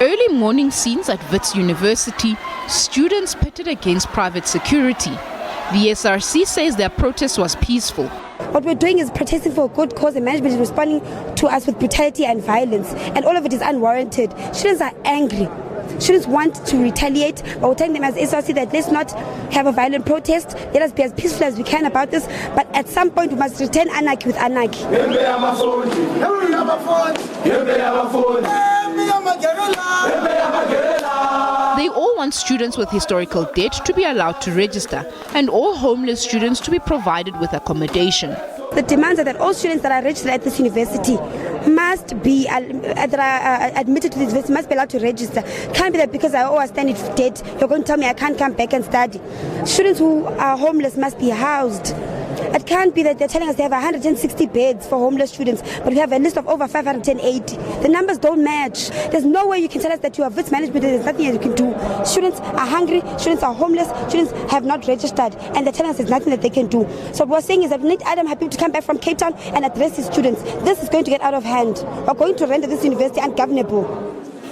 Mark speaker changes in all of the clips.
Speaker 1: Early morning scenes at Wits University, students pitted against private security. The SRC says their protest was peaceful.
Speaker 2: What we're doing is protesting for a good cause, and management is responding to us with brutality and violence, and all of it is unwarranted. Students are angry. Students want to retaliate, but we're telling them as SRC that let's not have a violent protest. Let us be as peaceful as we can about this, but at some point we must return anarchy with anarchy.
Speaker 1: They all want students with historical debt to be allowed to register and all homeless students to be provided with accommodation.
Speaker 2: The demands are that all students that are registered at this university must be admitted to this university, must be allowed to register. Can't be that because I owe a standing debt, you're going to tell me I can't come back and study. Students who are homeless must be housed. It can't be that they're telling us they have 160 beds for homeless students, but we have a list of over 580. The numbers don't match. There's no way you can tell us that you have Wits management and there's nothing you can do. Students are hungry, students are homeless, students have not registered, and they're telling us there's nothing that they can do. So what we're saying is that we need Adam Habib to come back from Cape Town and address his students. This is going to get out of hand. We're going to render this university ungovernable.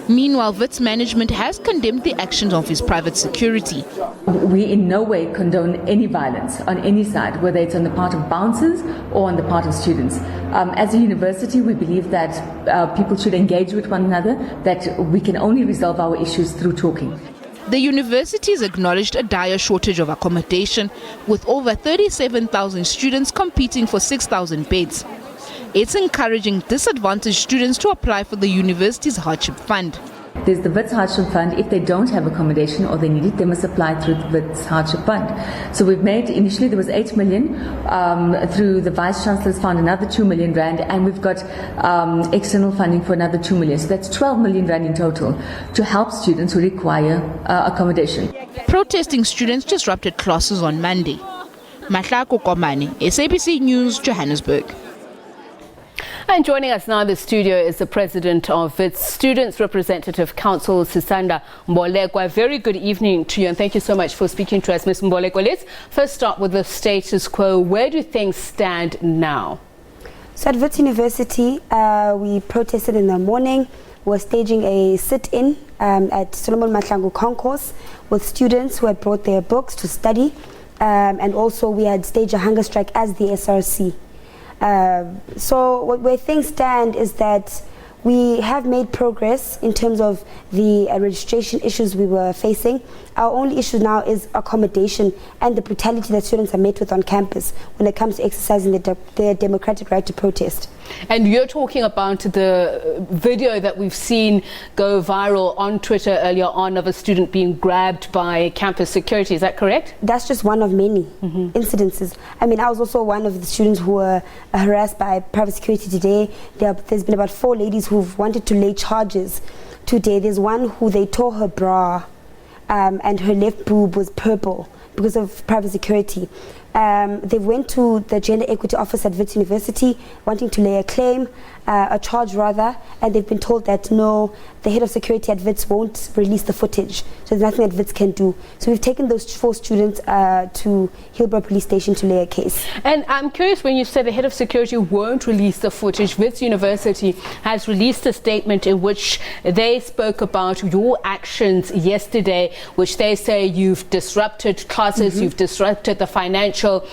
Speaker 1: Meanwhile, Wits management has condemned the actions of his private security.
Speaker 3: We in no way condone any violence on any side, whether it's on the part of bouncers or on the part of students. As a university, we believe that people should engage with one another, that we can only resolve our issues through talking.
Speaker 1: The university has acknowledged a dire shortage of accommodation, with over 37,000 students competing for 6,000 beds. It's encouraging disadvantaged students to apply for the university's hardship fund.
Speaker 3: There's the Wits Hardship Fund. If they don't have accommodation or they need it, they must apply through the Wits Hardship Fund. So we've made, initially there was 8 million, through the Vice Chancellor's found another 2 million rand, and we've got external funding for another 2 million. So that's 12 million rand in total to help students who require accommodation.
Speaker 1: Protesting students disrupted classes on Monday. Mahlako Komane, SABC News, Johannesburg.
Speaker 4: And joining us now in the studio is the President of Wits Student Representative Council, Sisanda Mbolekwa. Very good evening to you, and thank you so much for speaking to us, Ms. Mbolekwa. Let's first start with the status quo. Where do things stand now?
Speaker 2: So at Wits University, we protested in the morning. We're staging a sit-in at Solomon Mahlangu Concourse with students who had brought their books to study, and also we had staged a hunger strike as the SRC. So where things stand is that we have made progress in terms of the registration issues we were facing. Our only issue now is accommodation and the brutality that students are met with on campus when it comes to exercising their democratic right to protest.
Speaker 4: And you're talking about the video that we've seen go viral on Twitter earlier on of a student being grabbed by campus security. Is that correct?
Speaker 2: That's just one of many incidences. I mean, I was also one of the students who were harassed by private security today. There's been about 4 ladies who've wanted to lay charges today. There's one who they tore her bra and her left boob was purple because of private security. They went to the Gender Equity Office at Wits University wanting to lay a claim, a charge rather, and they've been told that no, the head of security at Wits won't release the footage. So there's nothing that Wits can do. So we've taken those 4 students to Hillbrow Police Station to lay a case.
Speaker 4: And I'm curious, when you say the head of security won't release the footage, Wits University has released a statement in which they spoke about your actions yesterday, which they say you've disrupted classes, you've disrupted the financial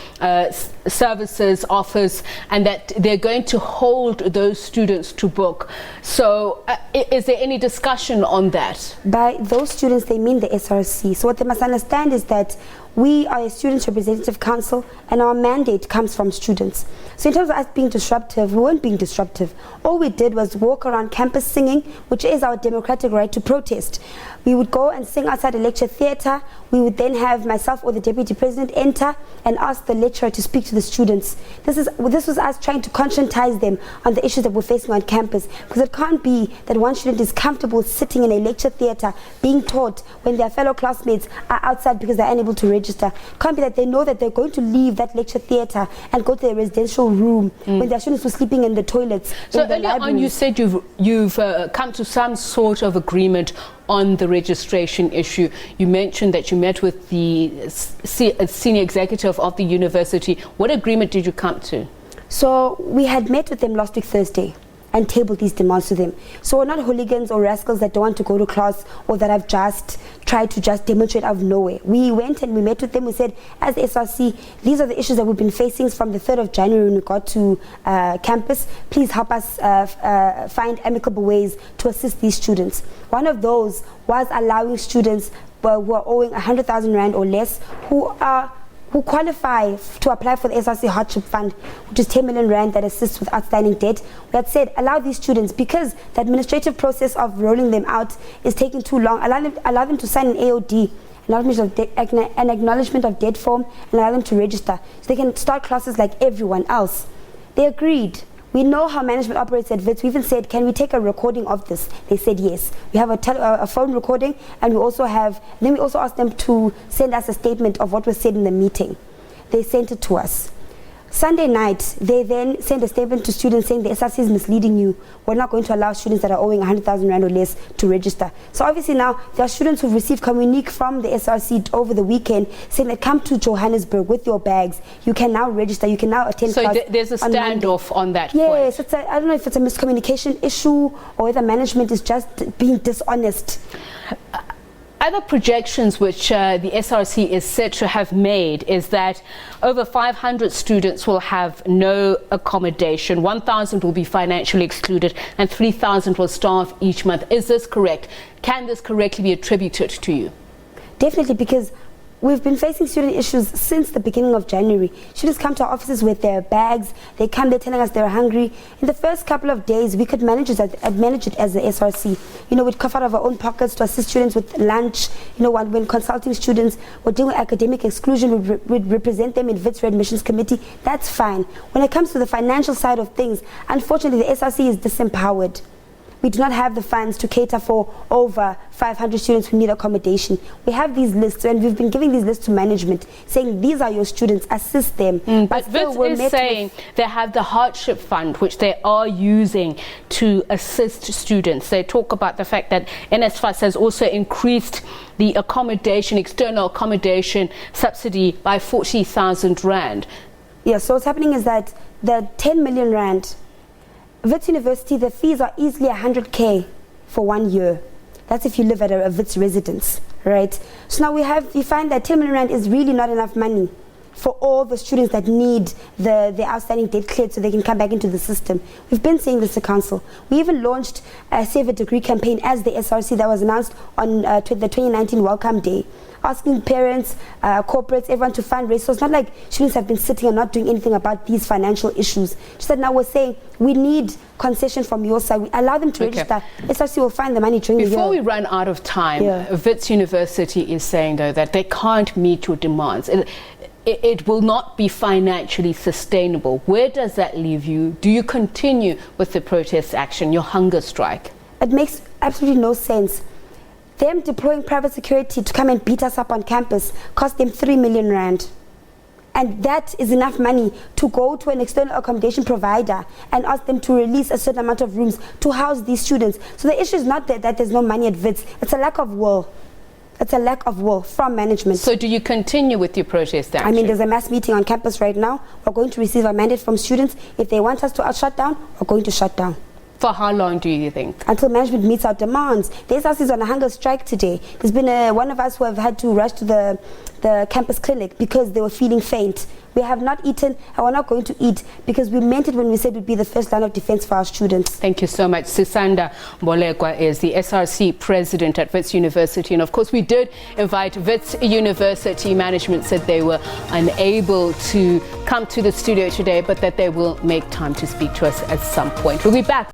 Speaker 4: services office, and that they're going to hold those students to book. So is there any discussion on that?
Speaker 2: By those students, they mean the SRC. So what they must understand is that we are a Student Representative Council and our mandate comes from students. So in terms of us being disruptive, we weren't being disruptive. All we did was walk around campus singing, which is our democratic right to protest. We would go and sing outside a lecture theatre. We would then have myself or the Deputy President enter and ask the lecturer to speak to the students. This was us trying to conscientize them on the issues that we're facing on campus, because it can't be that one student is comfortable sitting in a lecture theatre being taught when their fellow classmates are outside because they're unable to register. Can't be that they know that they're going to leave that lecture theatre and go to their residential room when their students were sleeping in the toilets.
Speaker 4: So earlier on you said you've come to some sort of agreement on the registration issue. You mentioned that you met with the senior executive of the university. What agreement did you come to?
Speaker 2: So we had met with them last week Thursday. and tabled these demands to them. So we're not hooligans or rascals that don't want to go to class or that have just tried to just demonstrate out of nowhere. We went and we met with them. We said, as the SRC, these are the issues that we've been facing from the 3rd of January when we got to campus. Please help us find amicable ways to assist these students. One of those was allowing students who are owing 100,000 Rand or less, who qualify to apply for the SRC Hardship Fund, which is 10 million Rand that assists with outstanding debt. We had said, allow these students, because the administrative process of rolling them out is taking too long, allow them to sign an AOD, an acknowledgement of debt form, and allow them to register so they can start classes like everyone else. They agreed. We know how management operates at Wits. We even said, can we take a recording of this? They said yes. We have a phone recording, and we also asked them to send us a statement of what was said in the meeting. They sent it to us. Sunday night, they then sent a statement to students saying the SRC is misleading you. We're not going to allow students that are owing 100,000 Rand or less to register. So obviously now, there are students who've received communique from the SRC over the weekend saying that come to Johannesburg with your bags. You can now register. You can now attend class.
Speaker 4: So there's a standoff on that
Speaker 2: yes,
Speaker 4: point.
Speaker 2: I don't know if it's a miscommunication issue or whether management is just being dishonest.
Speaker 4: Other projections which the SRC is said to have made is that over 500 students will have no accommodation, 1,000 will be financially excluded, and 3,000 will starve each month. Is this correct? Can this correctly be attributed to you?
Speaker 2: Definitely, because we've been facing student issues since the beginning of January. Students come to our offices with their bags. They come, they're telling us they're hungry. In the first couple of days, we could manage it as the SRC. You know, we'd cough out of our own pockets to assist students with lunch. You know, when consulting students, we're doing academic exclusion, we'd represent them in Wits Readmissions Committee. That's fine. When it comes to the financial side of things, unfortunately, the SRC is disempowered. We do not have the funds to cater for over 500 students who need accommodation. We have these lists, and we've been giving these lists to management, saying these are your students, assist them.
Speaker 4: But Wits is saying they have the hardship fund, which they are using to assist students. They talk about the fact that NSFAS has also increased the accommodation, external accommodation subsidy by 40,000 Rand.
Speaker 2: Yeah, so what's happening is that the 10 million Rand, Wits University, the fees are easily 100K for 1 year. That's if you live at a Wits residence, right? So now we find that 10 million Rand is really not enough money for all the students that need the outstanding debt cleared so they can come back into the system. We've been saying this to council. We even launched a Save a Degree campaign as the SRC that was announced on the 2019 Welcome Day, asking parents, corporates, everyone to fundraise. So it's not like students have been sitting and not doing anything about these financial issues. Just that now we're saying we need concession from your side. We allow them to register. SRC will find the money during the year.
Speaker 4: Before we run out of time, Wits University is saying, though, that they can't meet your demands. It will not be financially sustainable. Where does that leave you? Do you continue with the protest action, your hunger strike?
Speaker 2: It makes absolutely no sense. Them deploying private security to come and beat us up on campus cost them 3 million Rand. And that is enough money to go to an external accommodation provider and ask them to release a certain amount of rooms to house these students. So the issue is not that there's no money at Wits. It's a lack of will. It's a lack of will from management.
Speaker 4: So do you continue with your protest action?
Speaker 2: I mean, there's a mass meeting on campus right now. We're going to receive a mandate from students. If they want us to shut down, we're going to shut down.
Speaker 4: For how long do you think?
Speaker 2: Until management meets our demands. The SRC is on a hunger strike today. There's been one of us who have had to rush to the campus clinic because they were feeling faint. We have not eaten, and we're not going to eat because we meant it when we said we'd be the first line of defense for our students.
Speaker 4: Thank you so much. Sisanda Mbolekwa is the SRC President at Wits University. And of course, we did invite Wits University. Management said they were unable to come to the studio today, but that they will make time to speak to us at some point. We'll be back.